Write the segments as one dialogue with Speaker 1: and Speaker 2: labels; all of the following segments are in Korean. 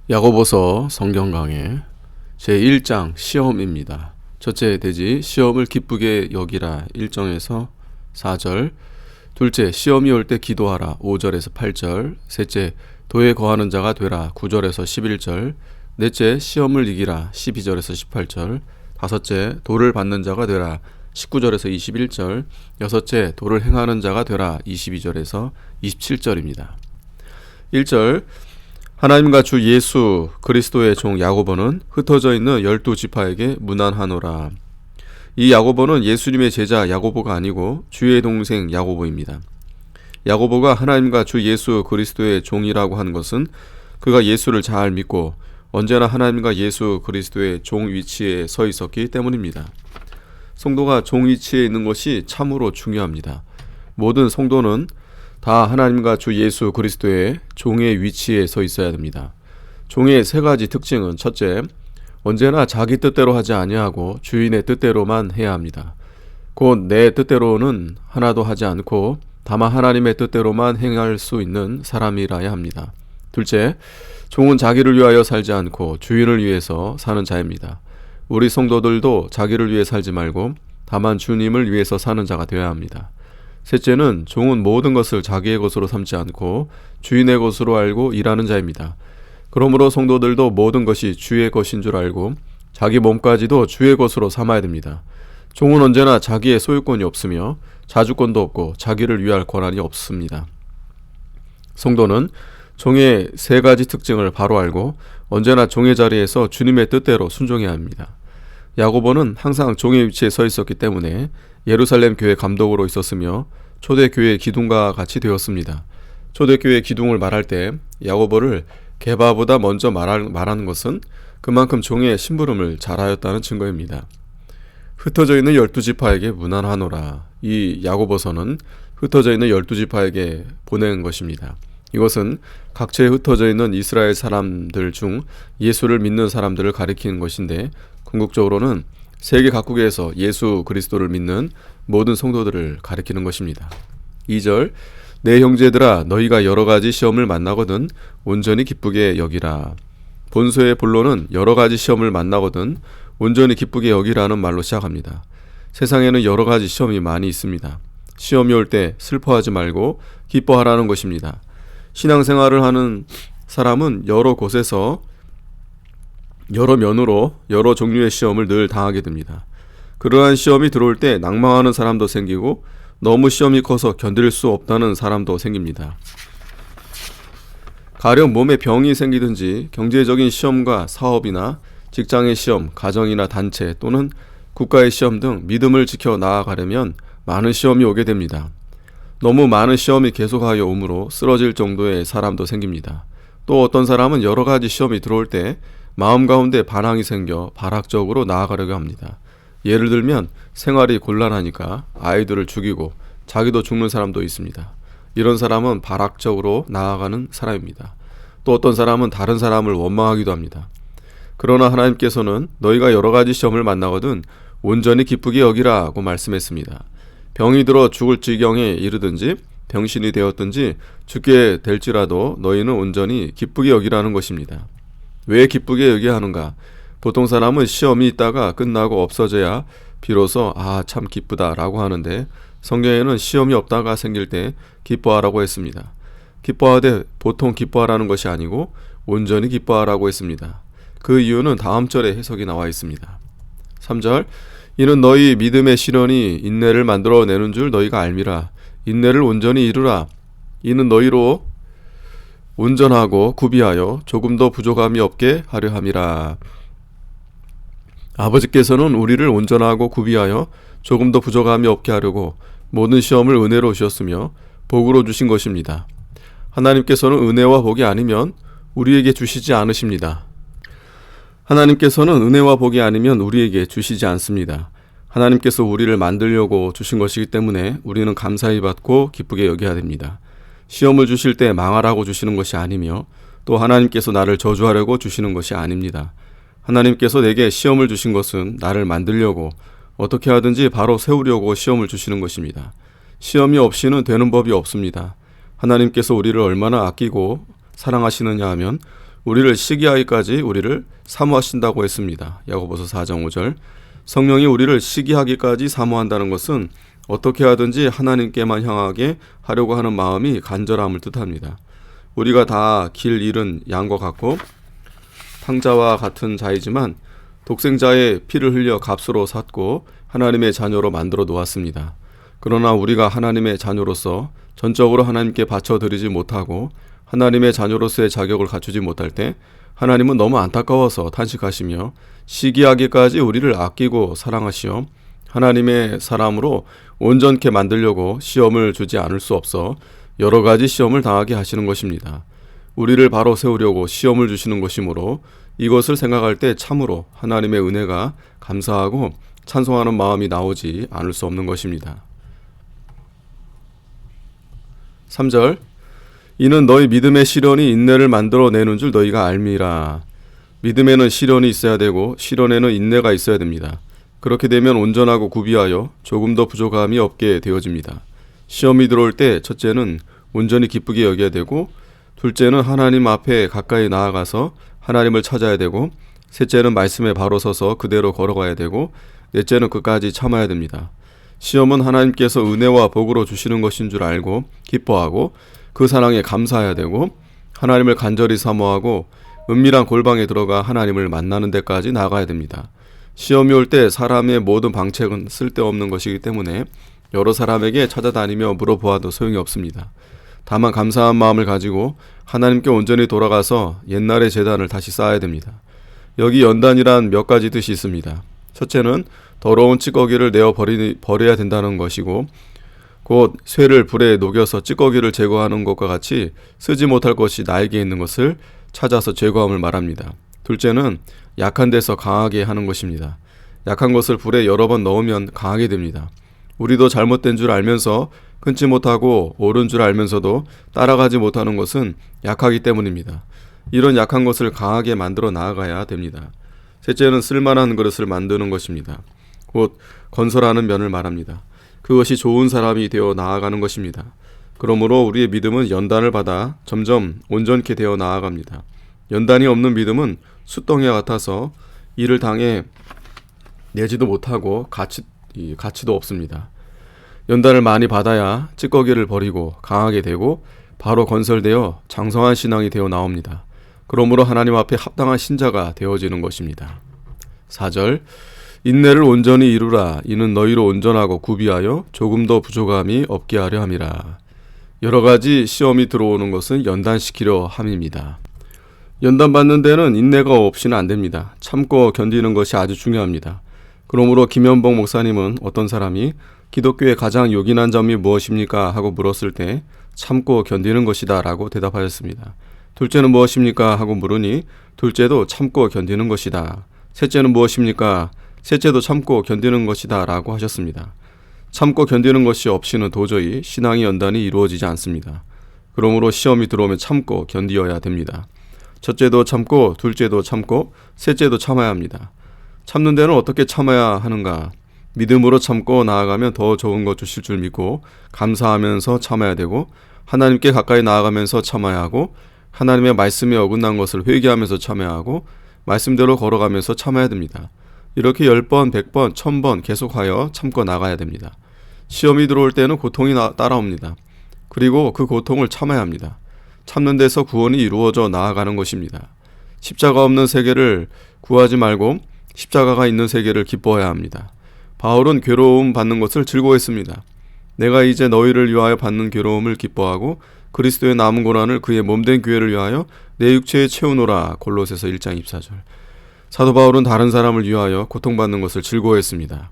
Speaker 1: 야고보서 성경 강해 제1장 시험입니다. 첫째 대지 시험을 기쁘게 여기라 1절에서 4절, 둘째 시험이 올 때 기도하라 5절에서 8절, 셋째 도에 거하는 자가 되라 9절에서 11절, 넷째 시험을 이기라 12절에서 18절, 다섯째 도를 받는 자가 되라 19절에서 21절, 여섯째 도를 행하는 자가 되라 22절에서 27절입니다. 1절, 하나님과 주 예수 그리스도의 종 야고보는 흩어져 있는 12지파에게 문안하노라. 이 야고보는 예수님의 제자 야고보가 아니고 주의 동생 야고보입니다. 야고보가 하나님과 주 예수 그리스도의 종이라고 하는 것은 그가 예수를 잘 믿고 언제나 하나님과 예수 그리스도의 종 위치에 서 있었기 때문입니다. 성도가 종 위치에 있는 것이 참으로 중요합니다. 모든 성도는 다 하나님과 주 예수 그리스도의 종의 위치에 서 있어야 됩니다. 종의 세 가지 특징은 첫째, 언제나 자기 뜻대로 하지 아니하고 주인의 뜻대로만 해야 합니다. 곧 내 뜻대로는 하나도 하지 않고 다만 하나님의 뜻대로만 행할 수 있는 사람이라야 합니다. 둘째, 종은 자기를 위하여 살지 않고 주인을 위해서 사는 자입니다. 우리 성도들도 자기를 위해 살지 말고 다만 주님을 위해서 사는 자가 되어야 합니다. 셋째는 종은 모든 것을 자기의 것으로 삼지 않고 주인의 것으로 알고 일하는 자입니다. 그러므로 성도들도 모든 것이 주의 것인 줄 알고 자기 몸까지도 주의 것으로 삼아야 됩니다. 종은 언제나 자기의 소유권이 없으며 자주권도 없고 자기를 위할 권한이 없습니다. 성도는 종의 세 가지 특징을 바로 알고 언제나 종의 자리에서 주님의 뜻대로 순종해야 합니다. 야고보는 항상 종의 위치에 서 있었기 때문에 예루살렘 교회 감독으로 있었으며 초대교회 기둥과 같이 되었습니다. 초대교회 기둥을 말할 때 야고보를 게바보다 먼저 말하는 것은 그만큼 종의 심부름을 잘하였다는 증거입니다. 흩어져 있는 12지파에게 문안하노라. 이 야고보서는 흩어져 있는 12지파에게 보낸 것입니다. 이것은 각처에 흩어져 있는 이스라엘 사람들 중 예수를 믿는 사람들을 가리키는 것인데 궁극적으로는 세계 각국에서 예수 그리스도를 믿는 모든 성도들을 가리키는 것입니다. 2절, 내 형제들아 너희가 여러 가지 시험을 만나거든 온전히 기쁘게 여기라. 본서의 본론은 여러 가지 시험을 만나거든 온전히 기쁘게 여기라는 말로 시작합니다. 세상에는 여러 가지 시험이 많이 있습니다. 시험이 올 때 슬퍼하지 말고 기뻐하라는 것입니다. 신앙생활을 하는 사람은 여러 곳에서 여러 면으로 여러 종류의 시험을 늘 당하게 됩니다. 그러한 시험이 들어올 때 낭망하는 사람도 생기고 너무 시험이 커서 견딜 수 없다는 사람도 생깁니다. 가령 몸에 병이 생기든지 경제적인 시험과 사업이나 직장의 시험, 가정이나 단체 또는 국가의 시험 등 믿음을 지켜 나아가려면 많은 시험이 오게 됩니다. 너무 많은 시험이 계속하여 오므로 쓰러질 정도의 사람도 생깁니다. 또 어떤 사람은 여러 가지 시험이 들어올 때 마음 가운데 반항이 생겨 발악적으로 나아가려고 합니다. 예를 들면 생활이 곤란하니까 아이들을 죽이고 자기도 죽는 사람도 있습니다. 이런 사람은 발악적으로 나아가는 사람입니다. 또 어떤 사람은 다른 사람을 원망하기도 합니다. 그러나 하나님께서는 너희가 여러 가지 시험을 만나거든 온전히 기쁘게 여기라고 말씀했습니다. 병이 들어 죽을 지경에 이르든지 병신이 되었든지 죽게 될지라도 너희는 온전히 기쁘게 여기라는 것입니다. 왜 기쁘게 여겨야 하는가? 보통 사람은 시험이 있다가 끝나고 없어져야 비로소 참 기쁘다 라고 하는데 성경에는 시험이 없다가 생길 때 기뻐하라고 했습니다. 기뻐하되 보통 기뻐하라는 것이 아니고 온전히 기뻐하라고 했습니다. 그 이유는 다음 절에 해석이 나와 있습니다. 3절, 이는 너희 믿음의 시련이 인내를 만들어내는 줄 너희가 알미라. 인내를 온전히 이루라. 이는 너희로 온전하고 구비하여 조금도 부족함이 없게 하려 함이라. 아버지께서는 우리를 온전하고 구비하여 조금도 부족함이 없게 하려고 모든 시험을 은혜로 주셨으며 복으로 주신 것입니다. 하나님께서는 은혜와 복이 아니면 우리에게 주시지 않으십니다. 하나님께서는 은혜와 복이 아니면 우리에게 주시지 않습니다. 하나님께서 우리를 만들려고 주신 것이기 때문에 우리는 감사히 받고 기쁘게 여겨야 됩니다. 시험을 주실 때 망하라고 주시는 것이 아니며 또 하나님께서 나를 저주하려고 주시는 것이 아닙니다. 하나님께서 내게 시험을 주신 것은 나를 만들려고 어떻게 하든지 바로 세우려고 시험을 주시는 것입니다. 시험이 없이는 되는 법이 없습니다. 하나님께서 우리를 얼마나 아끼고 사랑하시느냐 하면 우리를 시기하기까지 우리를 사모하신다고 했습니다. 야고보서 4장 5절. 성령이 우리를 시기하기까지 사모한다는 것은 어떻게 하든지 하나님께만 향하게 하려고 하는 마음이 간절함을 뜻합니다. 우리가 다 길 잃은 양과 같고 탕자와 같은 자이지만 독생자의 피를 흘려 값으로 샀고 하나님의 자녀로 만들어 놓았습니다. 그러나 우리가 하나님의 자녀로서 전적으로 하나님께 바쳐드리지 못하고 하나님의 자녀로서의 자격을 갖추지 못할 때 하나님은 너무 안타까워서 탄식하시며 시기하기까지 우리를 아끼고 사랑하시어 하나님의 사람으로 온전케 만들려고 시험을 주지 않을 수 없어 여러 가지 시험을 당하게 하시는 것입니다. 우리를 바로 세우려고 시험을 주시는 것이므로 이것을 생각할 때 참으로 하나님의 은혜가 감사하고 찬송하는 마음이 나오지 않을 수 없는 것입니다. 3절. 이는 너희 믿음의 시련이 인내를 만들어 내는 줄 너희가 알미라. 믿음에는 시련이 있어야 되고 시련에는 인내가 있어야 됩니다. 그렇게 되면 온전하고 구비하여 조금 더 부족함이 없게 되어집니다. 시험이 들어올 때 첫째는 온전히 기쁘게 여겨야 되고, 둘째는 하나님 앞에 가까이 나아가서 하나님을 찾아야 되고, 셋째는 말씀에 바로 서서 그대로 걸어가야 되고, 넷째는 끝까지 참아야 됩니다. 시험은 하나님께서 은혜와 복으로 주시는 것인 줄 알고 기뻐하고 그 사랑에 감사해야 되고, 하나님을 간절히 사모하고 은밀한 골방에 들어가 하나님을 만나는 데까지 나가야 됩니다. 시험이 올 때 사람의 모든 방책은 쓸데없는 것이기 때문에 여러 사람에게 찾아다니며 물어보아도 소용이 없습니다. 다만 감사한 마음을 가지고 하나님께 온전히 돌아가서 옛날의 제단을 다시 쌓아야 됩니다. 여기 연단이란 몇 가지 뜻이 있습니다. 첫째는 더러운 찌꺼기를 내어 버려야 된다는 것이고, 곧 쇠를 불에 녹여서 찌꺼기를 제거하는 것과 같이 쓰지 못할 것이 나에게 있는 것을 찾아서 제거함을 말합니다. 둘째는 약한 데서 강하게 하는 것입니다. 약한 것을 불에 여러 번 넣으면 강하게 됩니다. 우리도 잘못된 줄 알면서 끊지 못하고 옳은 줄 알면서도 따라가지 못하는 것은 약하기 때문입니다. 이런 약한 것을 강하게 만들어 나아가야 됩니다. 셋째는 쓸만한 그릇을 만드는 것입니다. 곧 건설하는 면을 말합니다. 그것이 좋은 사람이 되어 나아가는 것입니다. 그러므로 우리의 믿음은 연단을 받아 점점 온전케 되어 나아갑니다. 연단이 없는 믿음은 숫덩이와 같아서 이를 당해 내지도 못하고 가치도 없습니다. 연단을 많이 받아야 찌꺼기를 버리고 강하게 되고 바로 건설되어 장성한 신앙이 되어 나옵니다. 그러므로 하나님 앞에 합당한 신자가 되어지는 것입니다. 4절. 인내를 온전히 이루라. 이는 너희로 온전하고 구비하여 조금 더 부족함이 없게 하려 함이라. 여러 가지 시험이 들어오는 것은 연단시키려 함입니다. 연단받는 데는 인내가 없이는 안 됩니다. 참고 견디는 것이 아주 중요합니다. 그러므로 김현봉 목사님은 어떤 사람이 기독교의 가장 요긴한 점이 무엇입니까? 하고 물었을 때 참고 견디는 것이다 라고 대답하였습니다. 둘째는 무엇입니까? 하고 물으니 둘째도 참고 견디는 것이다. 셋째는 무엇입니까? 셋째도 참고 견디는 것이다 라고 하셨습니다. 참고 견디는 것이 없이는 도저히 신앙의 연단이 이루어지지 않습니다. 그러므로 시험이 들어오면 참고 견디어야 됩니다. 첫째도 참고 둘째도 참고 셋째도 참아야 합니다. 참는 데는 어떻게 참아야 하는가? 믿음으로 참고 나아가면 더 좋은 것 주실 줄 믿고 감사하면서 참아야 되고, 하나님께 가까이 나아가면서 참아야 하고, 하나님의 말씀에 어긋난 것을 회개하면서 참아야 하고, 말씀대로 걸어가면서 참아야 됩니다. 이렇게 10번, 100번, 1000번 계속하여 참고 나가야 됩니다. 시험이 들어올 때는 고통이 따라옵니다. 그리고 그 고통을 참아야 합니다. 참는 데서 구원이 이루어져 나아가는 것입니다. 십자가 없는 세계를 구하지 말고 십자가가 있는 세계를 기뻐해야 합니다. 바울은 괴로움 받는 것을 즐거워했습니다. 내가 이제 너희를 위하여 받는 괴로움을 기뻐하고 그리스도의 남은 고난을 그의 몸된 교회를 위하여 내 육체에 채우노라. 골로새서 1장 24절. 사도 바울은 다른 사람을 위하여 고통받는 것을 즐거워했습니다.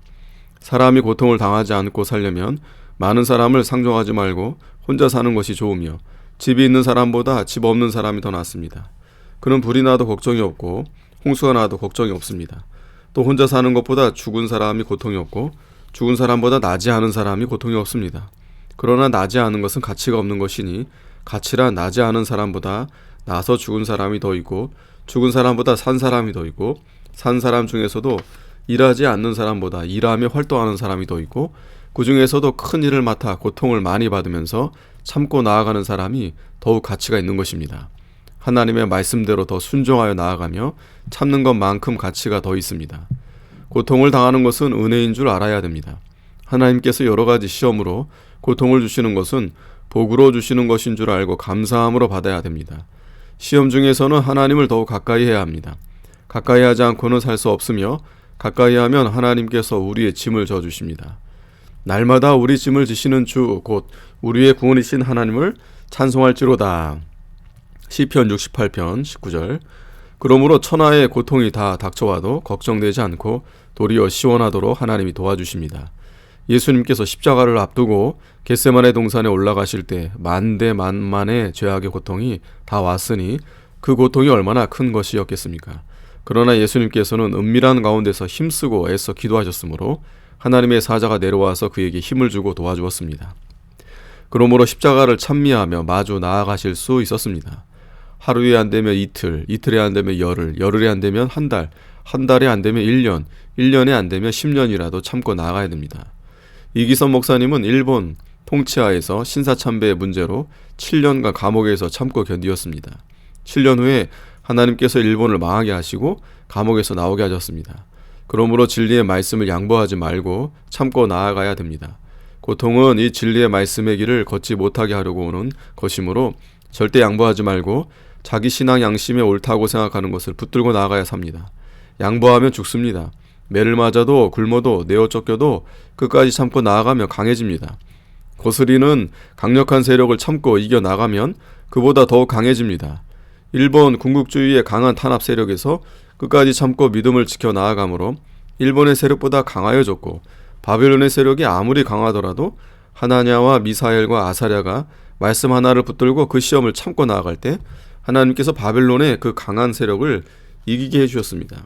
Speaker 1: 사람이 고통을 당하지 않고 살려면 많은 사람을 상종하지 말고 혼자 사는 것이 좋으며, 집이 있는 사람보다 집 없는 사람이 더 낫습니다. 그는 불이 나도 걱정이 없고 홍수가 나도 걱정이 없습니다. 또 혼자 사는 것보다 죽은 사람이 고통이 없고 죽은 사람보다 나지 않은 사람이 고통이 없습니다. 그러나 나지 않은 것은 가치가 없는 것이니 가치란 나지 않은 사람보다 나서 죽은 사람이 더 있고 죽은 사람보다 산 사람이 더 있고 산 사람 중에서도 일하지 않는 사람보다 일하며 활동하는 사람이 더 있고 그 중에서도 큰 일을 맡아 고통을 많이 받으면서 참고 나아가는 사람이 더욱 가치가 있는 것입니다. 하나님의 말씀대로 더 순종하여 나아가며 참는 것만큼 가치가 더 있습니다. 고통을 당하는 것은 은혜인 줄 알아야 됩니다. 하나님께서 여러 가지 시험으로 고통을 주시는 것은 복으로 주시는 것인 줄 알고 감사함으로 받아야 됩니다. 시험 중에서는 하나님을 더욱 가까이 해야 합니다. 가까이 하지 않고는 살 수 없으며 가까이 하면 하나님께서 우리의 짐을 져주십니다. 날마다 우리 짐을 지시는 주 곧 우리의 구원이신 하나님을 찬송할지로다. 시편 68편 19절. 그러므로 천하의 고통이 다 닥쳐와도 걱정되지 않고 도리어 시원하도록 하나님이 도와주십니다. 예수님께서 십자가를 앞두고 겟세마네 동산에 올라가실 때 만대 만만의 죄악의 고통이 다 왔으니 그 고통이 얼마나 큰 것이었겠습니까? 그러나 예수님께서는 은밀한 가운데서 힘쓰고 애써 기도하셨으므로 하나님의 사자가 내려와서 그에게 힘을 주고 도와주었습니다. 그러므로 십자가를 찬미하며 마주 나아가실 수 있었습니다. 하루에 안 되면 이틀, 이틀에 안 되면 열흘, 열흘에 안 되면 한 달, 한 달에 안 되면 1년, 1년에 안 되면 10년이라도 참고 나아가야 됩니다. 이기선 목사님은 일본 통치하에서 신사참배의 문제로 7년간 감옥에서 참고 견디었습니다. 7년 후에 하나님께서 일본을 망하게 하시고 감옥에서 나오게 하셨습니다. 그러므로 진리의 말씀을 양보하지 말고 참고 나아가야 됩니다. 고통은 이 진리의 말씀의 길을 걷지 못하게 하려고 오는 것이므로 절대 양보하지 말고 자기 신앙 양심에 옳다고 생각하는 것을 붙들고 나아가야 삽니다. 양보하면 죽습니다. 매를 맞아도 굶어도 내어 쫓겨도 끝까지 참고 나아가면 강해집니다. 고스리는 강력한 세력을 참고 이겨나가면 그보다 더욱 강해집니다. 일본 군국주의의 강한 탄압 세력에서 끝까지 참고 믿음을 지켜 나아가므로 일본의 세력보다 강하여졌고 바벨론의 세력이 아무리 강하더라도 하나냐와 미사엘과 아사랴가 말씀 하나를 붙들고 그 시험을 참고 나아갈 때 하나님께서 바벨론의 그 강한 세력을 이기게 해주셨습니다.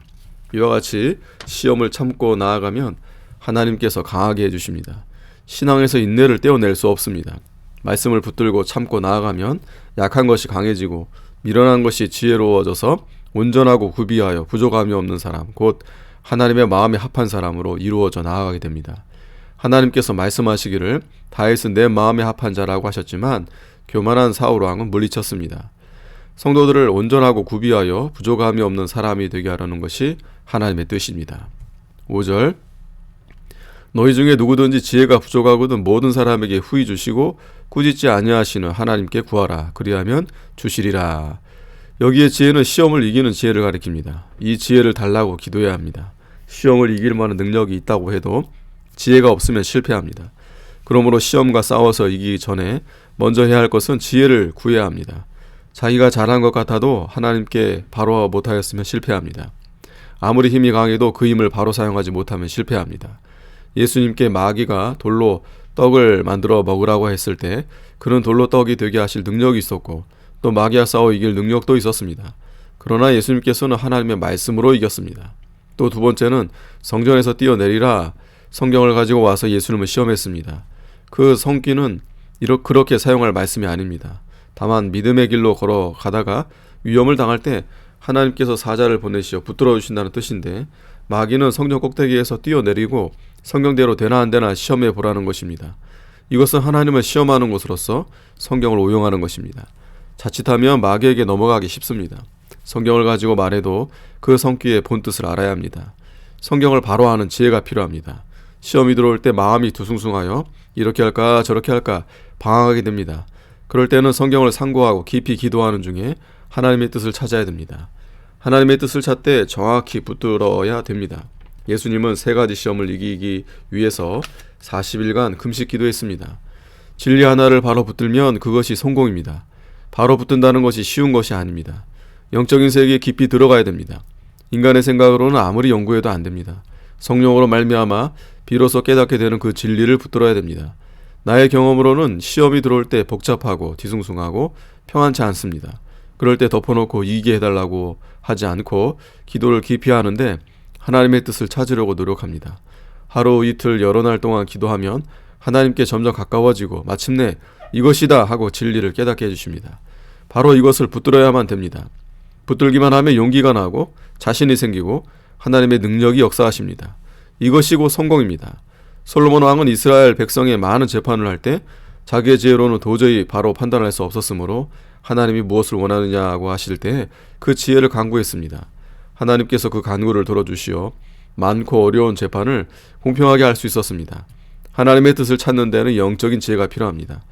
Speaker 1: 이와 같이 시험을 참고 나아가면 하나님께서 강하게 해주십니다. 신앙에서 인내를 떼어낼 수 없습니다. 말씀을 붙들고 참고 나아가면 약한 것이 강해지고 미련한 것이 지혜로워져서 온전하고 구비하여 부족함이 없는 사람, 곧 하나님의 마음에 합한 사람으로 이루어져 나아가게 됩니다. 하나님께서 말씀하시기를 다윗은 내 마음에 합한 자라고 하셨지만 교만한 사울 왕은 물리쳤습니다. 성도들을 온전하고 구비하여 부족함이 없는 사람이 되게 하라는 것이 하나님의 뜻입니다. 5절. 너희 중에 누구든지 지혜가 부족하거든 모든 사람에게 후히 주시고 꾸짖지 아니하시는 하나님께 구하라. 그리하면 주시리라. 여기에 지혜는 시험을 이기는 지혜를 가리킵니다. 이 지혜를 달라고 기도해야 합니다. 시험을 이길 만한 능력이 있다고 해도 지혜가 없으면 실패합니다. 그러므로 시험과 싸워서 이기기 전에 먼저 해야 할 것은 지혜를 구해야 합니다. 자기가 잘한 것 같아도 하나님께 바로 못하였으면 실패합니다. 아무리 힘이 강해도 그 힘을 바로 사용하지 못하면 실패합니다. 예수님께 마귀가 돌로 떡을 만들어 먹으라고 했을 때 그는 돌로 떡이 되게 하실 능력이 있었고 또 마귀와 싸워 이길 능력도 있었습니다. 그러나 예수님께서는 하나님의 말씀으로 이겼습니다. 또 두 번째는 성전에서 뛰어내리라 성경을 가지고 와서 예수님을 시험했습니다. 그 성기는 그렇게 사용할 말씀이 아닙니다. 다만 믿음의 길로 걸어가다가 위험을 당할 때 하나님께서 사자를 보내시어 붙들어 주신다는 뜻인데 마귀는 성전 꼭대기에서 뛰어내리고 성경대로 되나 안 되나 시험해 보라는 것입니다. 이것은 하나님을 시험하는 것으로서 성경을 오용하는 것입니다. 자칫하면 마귀에게 넘어가기 쉽습니다. 성경을 가지고 말해도 그 성귀의 본뜻을 알아야 합니다. 성경을 바로 아는 지혜가 필요합니다. 시험이 들어올 때 마음이 두숭숭하여 이렇게 할까 저렇게 할까 방황하게 됩니다. 그럴 때는 성경을 상고하고 깊이 기도하는 중에 하나님의 뜻을 찾아야 됩니다. 하나님의 뜻을 찾되 정확히 붙들어야 됩니다. 예수님은 3가지 시험을 이기기 위해서 40일간 금식 기도했습니다. 진리 하나를 바로 붙들면 그것이 성공입니다. 바로 붙든다는 것이 쉬운 것이 아닙니다. 영적인 세계에 깊이 들어가야 됩니다. 인간의 생각으로는 아무리 연구해도 안 됩니다. 성령으로 말미암아 비로소 깨닫게 되는 그 진리를 붙들어야 됩니다. 나의 경험으로는 시험이 들어올 때 복잡하고 뒤숭숭하고 평안치 않습니다. 그럴 때 덮어놓고 이기게 해달라고 하지 않고 기도를 깊이 하는데 하나님의 뜻을 찾으려고 노력합니다. 하루 이틀 여러 날 동안 기도하면 하나님께 점점 가까워지고 마침내 이것이다 하고 진리를 깨닫게 해주십니다. 바로 이것을 붙들어야만 됩니다. 붙들기만 하면 용기가 나고 자신이 생기고 하나님의 능력이 역사하십니다. 이것이 곧 성공입니다. 솔로몬 왕은 이스라엘 백성의 많은 재판을 할 때 자기의 지혜로는 도저히 바로 판단할 수 없었으므로 하나님이 무엇을 원하느냐고 하실 때 그 지혜를 간구했습니다. 하나님께서 그 간구를 들어주시어 많고 어려운 재판을 공평하게 할 수 있었습니다. 하나님의 뜻을 찾는 데는 영적인 지혜가 필요합니다.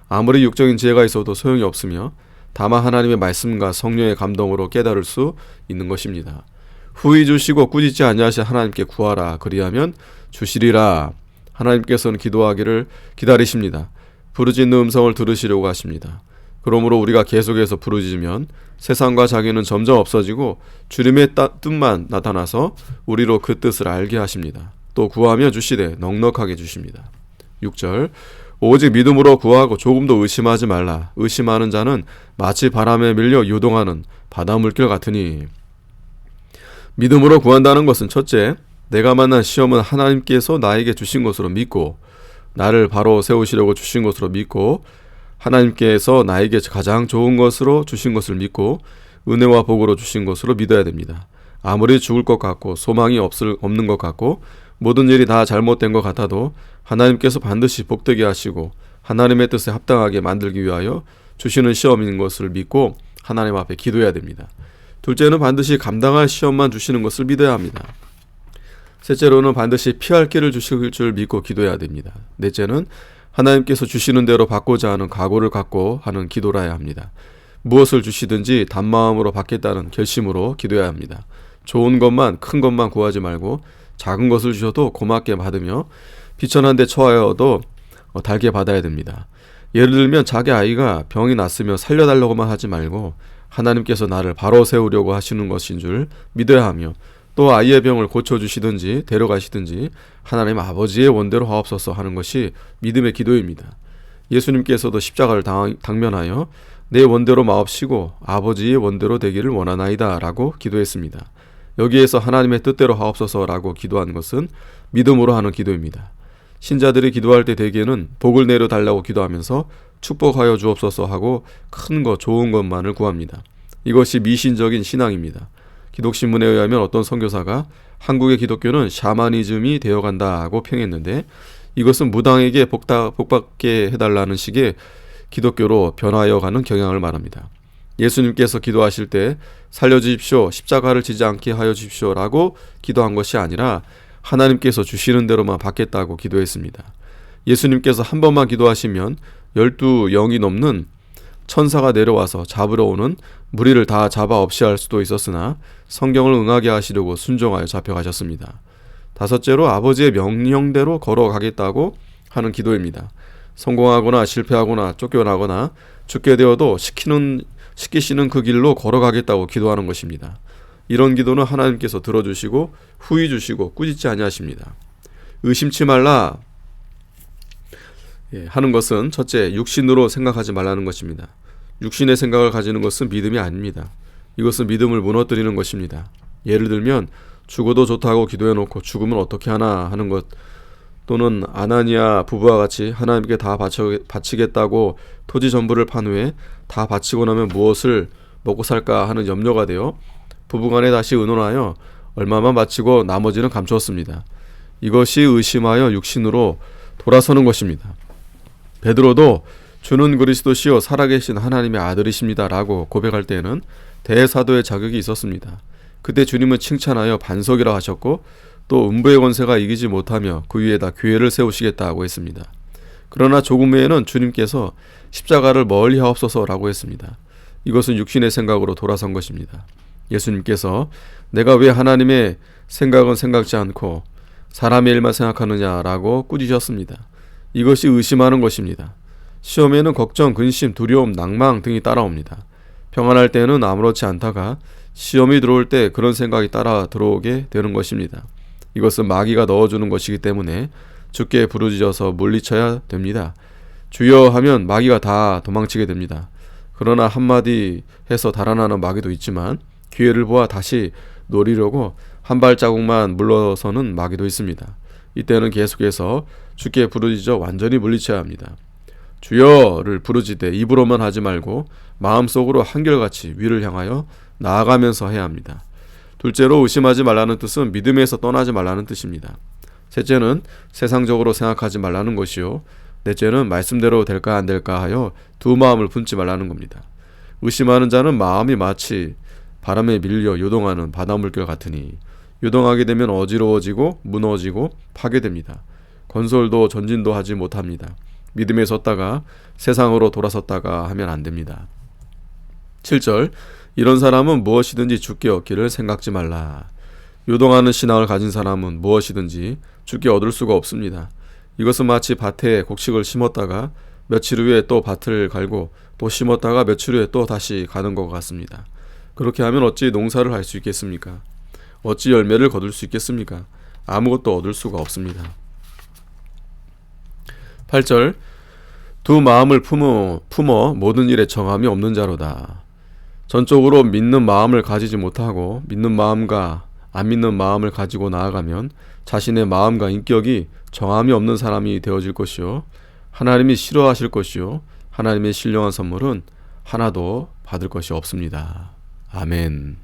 Speaker 1: 아무리 육적인 지혜가 있어도 소용이 없으며 다만 하나님의 말씀과 성령의 감동으로 깨달을 수 있는 것입니다. 후히 주시고 꾸짖지 아니하신 하나님께 구하라. 그리하면 주시리라. 하나님께서는 기도하기를 기다리십니다. 부르짖는 음성을 들으시려고 하십니다. 그러므로 우리가 계속해서 부르짖으면 세상과 자기는 점점 없어지고 주님의 뜻만 나타나서 우리로 그 뜻을 알게 하십니다. 또 구하며 주시되 넉넉하게 주십니다. 6절 오직 믿음으로 구하고 조금도 의심하지 말라. 의심하는 자는 마치 바람에 밀려 요동하는 바다 물결 같으니. 믿음으로 구한다는 것은 첫째, 내가 만난 시험은 하나님께서 나에게 주신 것으로 믿고 나를 바로 세우시려고 주신 것으로 믿고 하나님께서 나에게 가장 좋은 것으로 주신 것을 믿고 은혜와 복으로 주신 것으로 믿어야 됩니다. 아무리 죽을 것 같고 소망이 없는 것 같고 모든 일이 다 잘못된 것 같아도 하나님께서 반드시 복되게 하시고 하나님의 뜻에 합당하게 만들기 위하여 주시는 시험인 것을 믿고 하나님 앞에 기도해야 됩니다. 둘째는 반드시 감당할 시험만 주시는 것을 믿어야 합니다. 셋째로는 반드시 피할 길을 주실 줄 믿고 기도해야 됩니다. 넷째는 하나님께서 주시는 대로 받고자 하는 각오를 갖고 하는 기도라야 합니다. 무엇을 주시든지 단마음으로 받겠다는 결심으로 기도해야 합니다. 좋은 것만 큰 것만 구하지 말고 작은 것을 주셔도 고맙게 받으며 비천한 데 처하여도 달게 받아야 됩니다. 예를 들면 자기 아이가 병이 났으며 살려달라고만 하지 말고 하나님께서 나를 바로 세우려고 하시는 것인 줄 믿어야 하며 또 아이의 병을 고쳐주시든지 데려가시든지 하나님 아버지의 원대로 하옵소서 하는 것이 믿음의 기도입니다. 예수님께서도 십자가를 당면하여 내 원대로 마옵시고 아버지의 원대로 되기를 원하나이다 라고 기도했습니다. 여기에서 하나님의 뜻대로 하옵소서라고 기도한 것은 믿음으로 하는 기도입니다. 신자들이 기도할 때 대개는 복을 내려달라고 기도하면서 축복하여 주옵소서 하고 큰 것, 좋은 것만을 구합니다. 이것이 미신적인 신앙입니다. 기독신문에 의하면 어떤 선교사가 한국의 기독교는 샤머니즘이 되어간다고 평했는데 이것은 무당에게 복받게 해달라는 식의 기독교로 변화하여가는 경향을 말합니다. 예수님께서 기도하실 때 살려주십시오, 십자가를 지지 않게 하여 주십시오 라고 기도한 것이 아니라 하나님께서 주시는 대로만 받겠다고 기도했습니다. 예수님께서 한 번만 기도하시면 12영이 넘는 천사가 내려와서 잡으러 오는 무리를 다 잡아 없이 할 수도 있었으나 성경을 응하게 하시려고 순종하여 잡혀가셨습니다. 다섯째로 아버지의 명령대로 걸어가겠다고 하는 기도입니다. 성공하거나 실패하거나 쫓겨나거나 죽게 되어도 시키시는 그 길로 걸어가겠다고 기도하는 것입니다. 이런 기도는 하나님께서 들어주시고 후히 주시고 꾸짖지 아니하십니다. 의심치 말라 하는 것은 첫째, 육신으로 생각하지 말라는 것입니다. 육신의 생각을 가지는 것은 믿음이 아닙니다. 이것은 믿음을 무너뜨리는 것입니다. 예를 들면 죽어도 좋다고 기도해놓고 죽으면 어떻게 하나 하는 것, 또는 아나니아 부부와 같이 하나님께 다 바치겠다고 토지 전부를 판 후에 다 바치고 나면 무엇을 먹고 살까 하는 염려가 되어 부부간에 다시 의논하여 얼마만 바치고 나머지는 감추었습니다. 이것이 의심하여 육신으로 돌아서는 것입니다. 베드로도 주는 그리스도시요 살아계신 하나님의 아들이십니다 라고 고백할 때에는 대사도의 자격이 있었습니다. 그때 주님은 칭찬하여 반석이라 하셨고 또 음부의 권세가 이기지 못하며 그 위에다 교회를 세우시겠다고 했습니다. 그러나 조금 후에는 주님께서 십자가를 멀리 하옵소서라고 했습니다. 이것은 육신의 생각으로 돌아선 것입니다. 예수님께서 내가 왜 하나님의 생각은 생각지 않고 사람의 일만 생각하느냐라고 꾸짖으셨습니다. 이것이 의심하는 것입니다. 시험에는 걱정, 근심, 두려움, 낭망 등이 따라옵니다. 평안할 때는 아무렇지 않다가 시험이 들어올 때 그런 생각이 따라 들어오게 되는 것입니다. 이것은 마귀가 넣어주는 것이기 때문에 주께 부르짖어서 물리쳐야 됩니다. 주여 하면 마귀가 다 도망치게 됩니다. 그러나 한마디 해서 달아나는 마귀도 있지만 기회를 보아 다시 노리려고 한 발자국만 물러서는 마귀도 있습니다. 이때는 계속해서 주께 부르짖어 완전히 물리쳐야 합니다. 주여를 부르짖되 입으로만 하지 말고 마음속으로 한결같이 위를 향하여 나아가면서 해야 합니다. 둘째로 의심하지 말라는 뜻은 믿음에서 떠나지 말라는 뜻입니다. 셋째는 세상적으로 생각하지 말라는 것이요 넷째는 말씀대로 될까 안 될까 하여 두 마음을 품지 말라는 겁니다. 의심하는 자는 마음이 마치 바람에 밀려 요동하는 바닷물결 같으니 요동하게 되면 어지러워지고 무너지고 파괴됩니다. 건설도 전진도 하지 못합니다. 믿음에 섰다가 세상으로 돌아섰다가 하면 안 됩니다. 7절 이런 사람은 무엇이든지 주께 얻기를 생각지 말라. 요동하는 신앙을 가진 사람은 무엇이든지 주께 얻을 수가 없습니다. 이것은 마치 밭에 곡식을 심었다가 며칠 후에 또 밭을 갈고 또 심었다가 며칠 후에 또 다시 가는 것 같습니다. 그렇게 하면 어찌 농사를 할 수 있겠습니까? 어찌 열매를 거둘 수 있겠습니까? 아무것도 얻을 수가 없습니다. 8절 두 마음을 품어 모든 일에 정함이 없는 자로다. 전적으로 믿는 마음을 가지지 못하고 믿는 마음과 안 믿는 마음을 가지고 나아가면 자신의 마음과 인격이 정함이 없는 사람이 되어질 것이요 하나님이 싫어하실 것이요 하나님의 신령한 선물은 하나도 받을 것이 없습니다. 아멘.